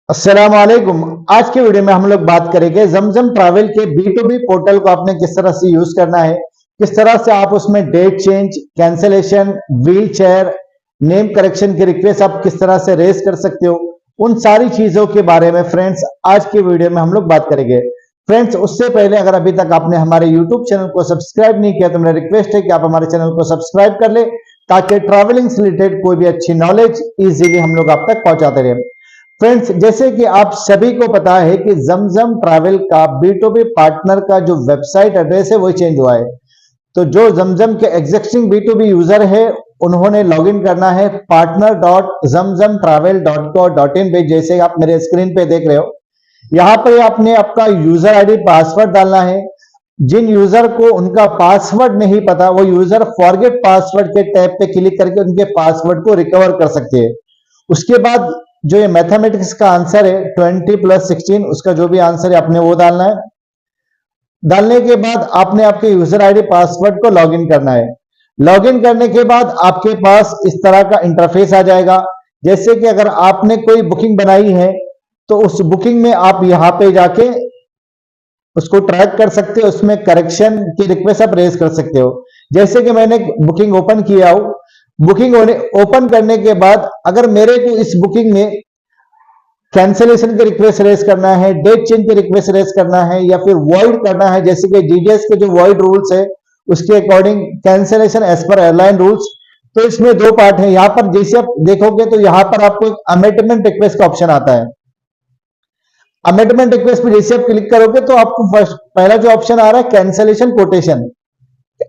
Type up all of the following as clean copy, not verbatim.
अस्सलाम वालेकुम। आज के वीडियो में हम लोग बात करेंगे जमजम ट्रैवल के B2B पोर्टल को आपने किस तरह से यूज करना है, किस तरह से आप उसमें date change, cancellation, wheelchair, name correction की रिक्वेस्ट आप किस तरह से रेज कर सकते हो, उन सारी चीजों के बारे में फ्रेंड्स आज की वीडियो में हम लोग बात करेंगे। फ्रेंड्स उससे पहले अगर अभी तक आपने हमारे यूट्यूब चैनल को सब्सक्राइब नहीं किया तो मेरा रिक्वेस्ट है कि आप हमारे चैनल को सब्सक्राइब कर ले, ताकि ट्रैवलिंग से रिलेटेड कोई भी अच्छी नॉलेज इजीली हम लोग आप तक पहुंचाते रहे। फ्रेंड्स जैसे कि आप सभी को पता है कि जमजम ट्रैवल का B2B पार्टनर का जो वेबसाइट एड्रेस है वो चेंज हुआ है। तो जो जमजम के एग्जिस्टिंग B2B यूजर है उन्होंने लॉगिन करना है partner.zamzamtravel.co.in पे, जैसे आप मेरे स्क्रीन पे देख रहे हो। यहाँ पर आपने आपका यूजर आईडी पासवर्ड डालना है। जिन यूजर को उनका पासवर्ड नहीं पता वो यूजर फॉरगेट पासवर्ड के टैब पे क्लिक करके उनके पासवर्ड को रिकवर कर सकते हैं। उसके बाद जो ये मैथमेटिक्स का आंसर है 20 + 16, उसका जो भी आंसर है आपने वो डालना है। डालने के बाद आपने आपके यूजर आईडी पासवर्ड को लॉगिन करना है। लॉगिन करने के बाद आपके पास इस तरह का इंटरफेस आ जाएगा। जैसे कि अगर आपने कोई बुकिंग बनाई है तो उस बुकिंग में आप यहाँ पे जाके उसको ट्रैक कर सकते हो, उसमें करेक्शन की रिक्वेस्ट आप रेज कर सकते हो। जैसे कि मैंने बुकिंग ओपन किया हो, बुकिंग ओपन करने के बाद अगर मेरे को इस बुकिंग में कैंसिलेशन की रिक्वेस्ट रेज करना है, डेट चेंज की रिक्वेस्ट रेज करना है या फिर वॉइड करना है, जैसे कि डीडीएस के जो वॉइड रूल्स है उसके according cancellation as per airline rules, तो इसमें दो पार्ट है। यहां पर जैसे आप देखोगे तो यहां पर आपको एक अमेंडमेंट रिक्वेस्ट का ऑप्शन आता है। अमेंडमेंट रिक्वेस्ट पे जैसे आप क्लिक करोगे तो आपको फर्स्ट पहला जो ऑप्शन आ रहा है कैंसिलेशन कोटेशन।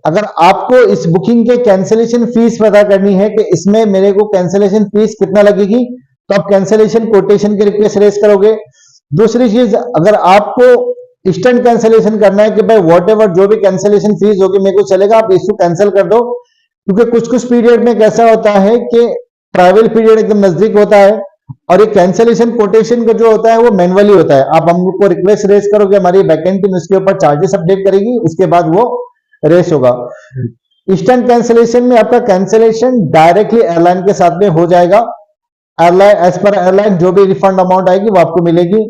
अगर आपको इस बुकिंग के कैंसिलेशन फीस पता करनी है कि इसमें मेरे को कैंसिलेशन फीस कितना लगेगी, तो आप कैंसिलेशन कोटेशन की रिक्वेस्ट रेज करोगे। दूसरी चीज, अगर आपको इंस्टेंट कैंसिलेशन करना है कि भाई व्हाटएवर जो भी कैंसिलेशन फीस होगी मेरे को चलेगा, आप इसको कैंसिल कर दो, क्योंकि कुछ कुछ पीरियड में कैसा होता है कि ट्रैवल पीरियड एकदम नजदीक होता है और ये कैंसिलेशन कोटेशन का जो होता है वो मैनुअली होता है। आप हमको रिक्वेस्ट रेज करोगे, हमारी बैकएंड टीम उसके ऊपर चार्जेस अपडेट करेगी, उसके बाद वो रेस होगा। इंस्टेंट कैंसिलेशन में आपका कैंसिलेशन डायरेक्टली एयरलाइन के साथ में हो जाएगा। एयरलाइन एज पर एयरलाइन जो भी रिफंड अमाउंट आएगी वो आपको मिलेगी।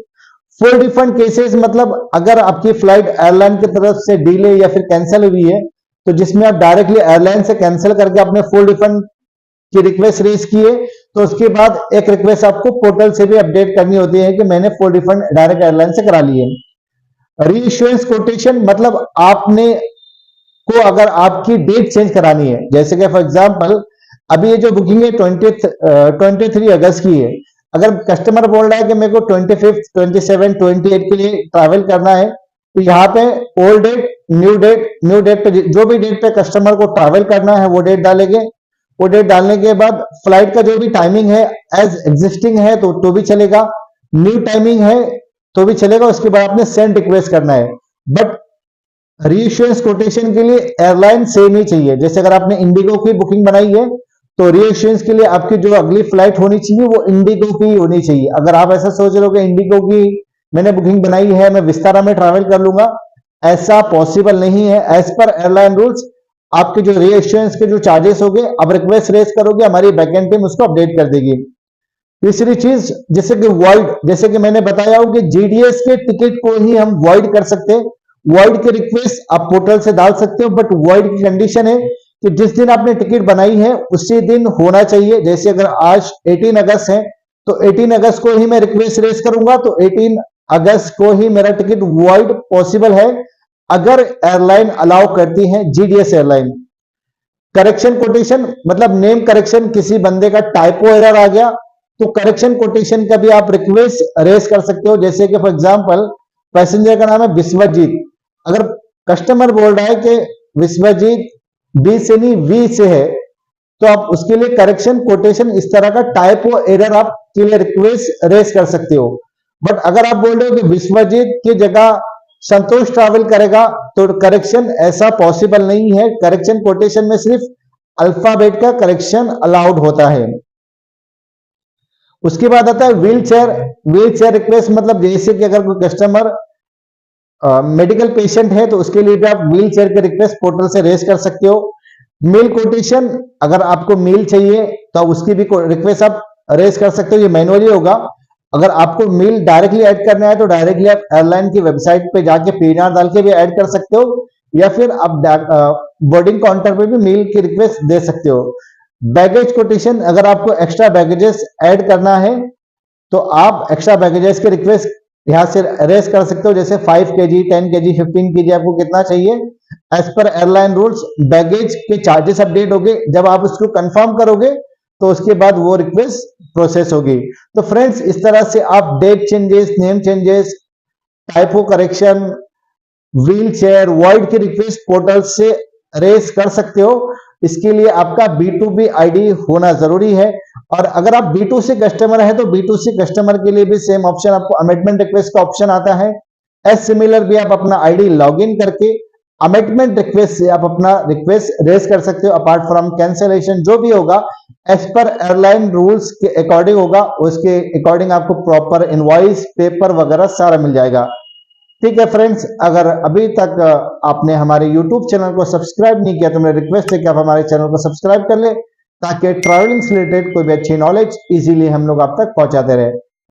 फुल रिफंड केसेस मतलब अगर आपकी फ्लाइट एयरलाइन की तरफ से डिले या फिर कैंसिल हुई है तो जिसमें आप डायरेक्टली एयरलाइन से कैंसिल करके अपने फुल रिफंड की रिक्वेस्ट रेज किए, तो उसके बाद एक रिक्वेस्ट आपको पोर्टल से भी अपडेट करनी होती है कि मैंने फुल रिफंड डायरेक्ट एयरलाइन से करा लिए। रीइश्योरेंस कोटेशन मतलब आपने को अगर आपकी डेट चेंज करानी है, जैसे कि फॉर एग्जांपल अभी ये जो बुकिंग है 23 अगस्त की है, अगर कस्टमर बोल रहा है कि मेरे को 25, 27, 28 के लिए ट्रैवल करना है, तो यहाँ पे ओल्ड डेट, न्यू डेट पे जो भी डेट पे कस्टमर को ट्रैवल करना है वो डेट डालेंगे। वो डेट डालने के बाद फ्लाइट का जो भी टाइमिंग है एज एग्जिस्टिंग है तो भी चलेगा, न्यू टाइमिंग है तो भी चलेगा। उसके बाद आपने सेंड रिक्वेस्ट करना है। बट रीइश्योरेंस कोटेशन के लिए एयरलाइन सेम ही चाहिए। जैसे अगर आपने इंडिगो की बुकिंग बनाई है तो रीइश्योरेंस के लिए आपकी जो अगली फ्लाइट होनी चाहिए वो इंडिगो की होनी चाहिए। अगर आप ऐसा सोच रहे हो कि इंडिगो की मैंने बुकिंग बनाई है, मैं विस्तारा में ट्रैवल कर लूंगा, ऐसा पॉसिबल नहीं है। एज पर एयरलाइन रूल्स आपके जो रीइश्योरेंस के जो चार्जेस होंगे, अब रिक्वेस्ट रेज करोगे हमारी बैकएंड टीम उसको अपडेट कर देगी। तीसरी चीज जैसे कि वॉइड, जैसे कि मैंने बताया हो कि जीडीएस के टिकट को ही हम वॉइड कर सकते हैं। वॉइड की रिक्वेस्ट आप पोर्टल से डाल सकते हो, बट वॉइड की कंडीशन है कि जिस दिन आपने टिकट बनाई है उसी दिन होना चाहिए। जैसे अगर आज 18 अगस्त है तो 18 अगस्त को ही मैं रिक्वेस्ट रेज करूंगा, तो 18 अगस्त को ही मेरा टिकट वॉइड पॉसिबल है अगर एयरलाइन अलाउ करती है, जीडीएस एयरलाइन। करेक्शन कोटेशन मतलब नेम करेक्शन, किसी बंदे का टाइपो एरर आ गया तो करेक्शन कोटेशन का भी आप रिक्वेस्ट रेज कर सकते हो। जैसे कि फॉर एग्जांपल पैसेंजर का नाम है विश्वजीत, अगर कस्टमर बोल रहा है कि विश्वजीत बी से नहीं वी से है, तो आप उसके लिए करेक्शन कोटेशन इस तरह का टाइपो एरर आप के लिए रिक्वेस्ट रेज कर सकते हो। बट अगर आप बोल रहे हो कि विश्वजीत की जगह संतोष ट्रैवल करेगा तो करेक्शन ऐसा पॉसिबल नहीं है। करेक्शन कोटेशन में सिर्फ अल्फाबेट का करेक्शन अलाउड होता है। उसके बाद आता है व्हील चेयर रिक्वेस्ट, मतलब जैसे कि अगर कोई कस्टमर मेडिकल पेशेंट है तो उसके लिए भी आप व्हील चेयर की रिक्वेस्ट पोर्टल से रेज कर सकते हो। मील कोटेशन, अगर आपको मील चाहिए तो उसकी भी रिक्वेस्ट आप रेज कर सकते हो, ये मैनुअली होगा। अगर आपको मील डायरेक्टली ऐड करना है तो डायरेक्टली आप एयरलाइन की वेबसाइट पे जाके पीएनआर डाल के भी ऐड कर सकते हो, या फिर आप बोर्डिंग काउंटर पे भी मील की रिक्वेस्ट दे सकते हो। बैगेज कोटेशन, अगर आपको एक्स्ट्रा बैगेजेस ऐड करना है तो आप एक्स्ट्रा बैगेजेस की रिक्वेस्ट यहां से रेस कर सकते हो, जैसे 5 केजी, 10 केजी, 15 केजी आपको कितना चाहिए। As per airline rules baggage के चार्जेस अपडेट होंगे, जब आप उसको कंफर्म करोगे तो उसके बाद वो रिक्वेस्ट प्रोसेस होगी। तो फ्रेंड्स, इस तरह से आप date changes, name changes, typo correction, wheelchair, void की रिक्वेस्ट पोर्टल से रेस कर सकते हो। इसके लिए आपका B2B आईडी होना जरूरी है। और अगर आप B2C कस्टमर है तो B2C कस्टमर के लिए भी सेम ऑप्शन, आपको अमेटमेंट रिक्वेस्ट का ऑप्शन आता है। एज सिमिलर भी आप अपना आईडी लॉगिन करके अमेटमेंट रिक्वेस्ट से आप अपना रिक्वेस्ट रेस कर सकते हो। अपार्ट फ्रॉम कैंसिलेशन जो भी होगा एज पर एयरलाइन रूल्स के अकॉर्डिंग होगा, उसके अकॉर्डिंग आपको प्रॉपर इनवॉइस, पेपर वगैरह सारा मिल जाएगा। ठीक है फ्रेंड्स, अगर अभी तक आपने हमारे YouTube चैनल को सब्सक्राइब नहीं किया तो मेरी रिक्वेस्ट है कि आप हमारे चैनल को सब्सक्राइब कर ले, ताकि ट्रैवलिंग से रिलेटेड कोई भी अच्छी नॉलेज इजीली हम लोग आप तक पहुंचाते रहे।